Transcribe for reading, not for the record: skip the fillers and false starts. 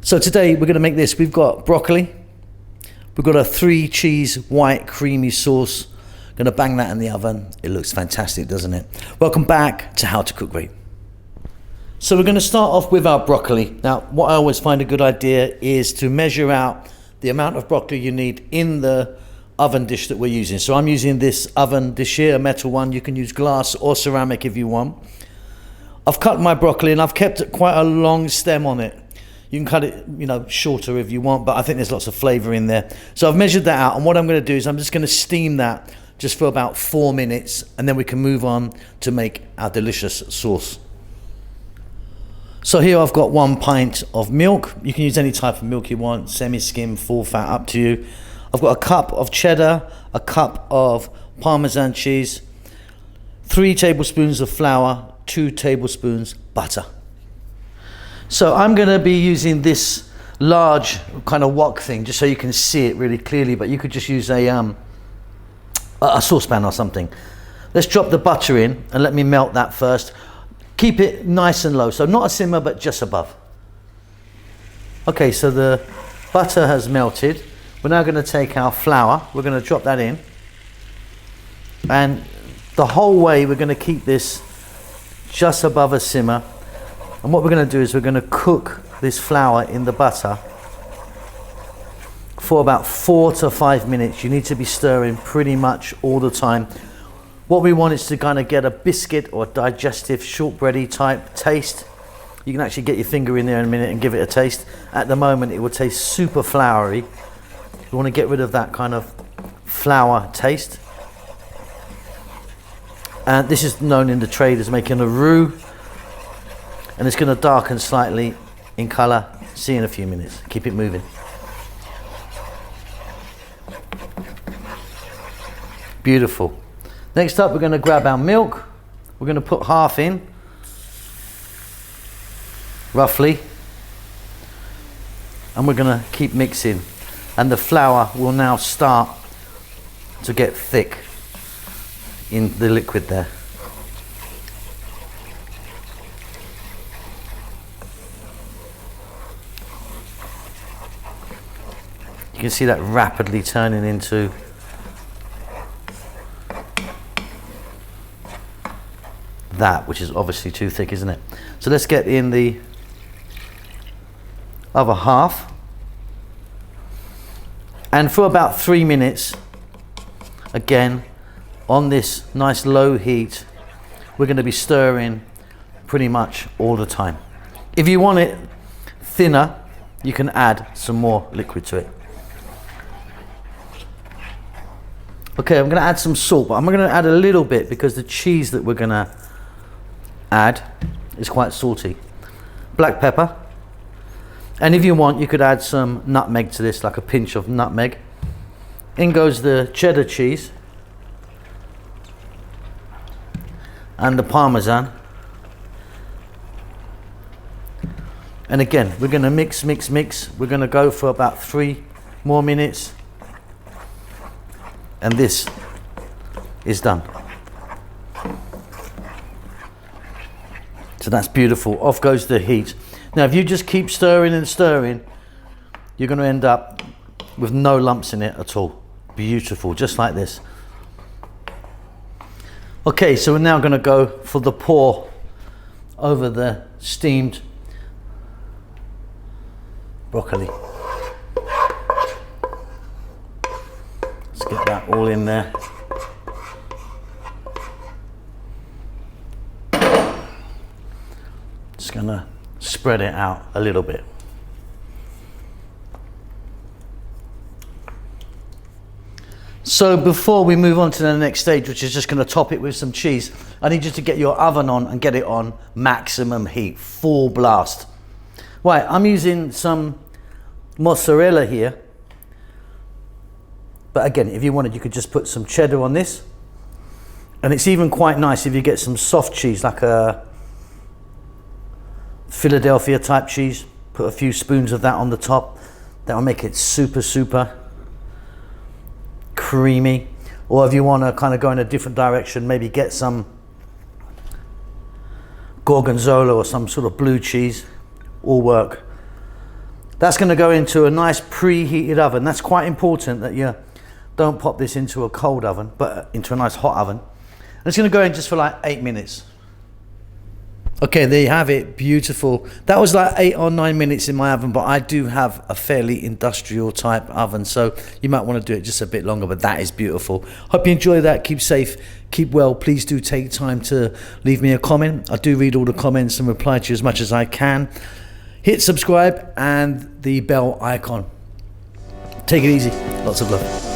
So today we're going to make this. We've got broccoli. We've got a 3 cheese white creamy sauce. Going to bang that in the oven. It looks fantastic, doesn't it? Welcome back to How to Cook Gratin. So we're going to start off with our broccoli. Now, what I always find a good idea is to measure out the amount of broccoli you need in the oven dish that we're using. So I'm using this oven dish here, a metal one. You can use glass or ceramic if you want. I've cut my broccoli and I've kept quite a long stem on it. You can cut it, shorter if you want, but I think there's lots of flavor in there. So I've measured that out, and what I'm going to do is I'm just going to steam that just for about 4 minutes, and then we can move on to make our delicious sauce. So here I've got 1 pint of milk. You can use any type of milk you want, semi-skim, full fat, up to you. I've got a cup of cheddar, a cup of parmesan cheese, 3 tablespoons of flour, 2 tablespoons butter. So I'm going to be using this large kind of wok thing just so you can see it really clearly, but you could just use a saucepan or something. Let's drop the butter in and let me melt that first. Keep it nice and low, so not a simmer but just above. Okay, so the butter has melted. We're now going to take our flour, we're going to drop that in, and the whole way we're going to keep this just above a simmer. And what we're going to do is we're going to cook this flour in the butter for about 4 to 5 minutes. You need to be stirring pretty much all the time. What we want is to kind of get a biscuit or digestive shortbready type taste. You can actually get your finger in there in a minute and give it a taste. At the moment it will taste super floury. We want to get rid of that kind of flour taste. And this is known in the trade as making a roux. And it's going to darken slightly in colour. See you in a few minutes. Keep it moving. Beautiful. Next up, we're going to grab our milk. We're going to put half in, roughly. And we're going to keep mixing. And the flour will now start to get thick in the liquid there. You can see that rapidly turning into that, which is obviously too thick, isn't it? So let's get in the other half. And for about 3 minutes, again, on this nice low heat, we're going to be stirring pretty much all the time. If you want it thinner, you can add some more liquid to it. Okay, I'm going to add some salt, but I'm going to add a little bit because the cheese that we're going to add is quite salty. Black pepper. And if you want, you could add some nutmeg to this, like a pinch of nutmeg. In goes the cheddar cheese. And the parmesan. And again, we're going to mix. We're going to go for about 3 more minutes. And this is done. So that's beautiful. Off goes the heat. Now if you just keep stirring and stirring, you're going to end up with no lumps in it at all. Beautiful, just like this. Okay, so we're now going to go for the pour over the steamed broccoli. Let's get that all in there. Just gonna spread it out a little bit. So before we move on to the next stage, which is just going to top it with some cheese, I need you to get your oven on and get it on maximum heat, full blast. Right, I'm using some mozzarella here. But again, if you wanted, you could just put some cheddar on this. And it's even quite nice if you get some soft cheese, like a Philadelphia type cheese. Put a few spoons of that on the top. That will make it super, super creamy. Or if you want to kind of go in a different direction, maybe get some gorgonzola or some sort of blue cheese. All work That's going to go into a nice preheated oven. That's quite important that you don't pop this into a cold oven, but into a nice hot oven. And it's going to go in just for like 8 minutes. Okay, there you have it. Beautiful. That was like 8 or 9 minutes in my oven, but I do have a fairly industrial type oven, so you might want to do it just a bit longer, but that is beautiful. Hope you enjoy that. Keep safe, keep well. Please do take time to leave me a comment. I do read all the comments and reply to you as much as I can. Hit subscribe and the bell icon. Take it easy. Lots of love.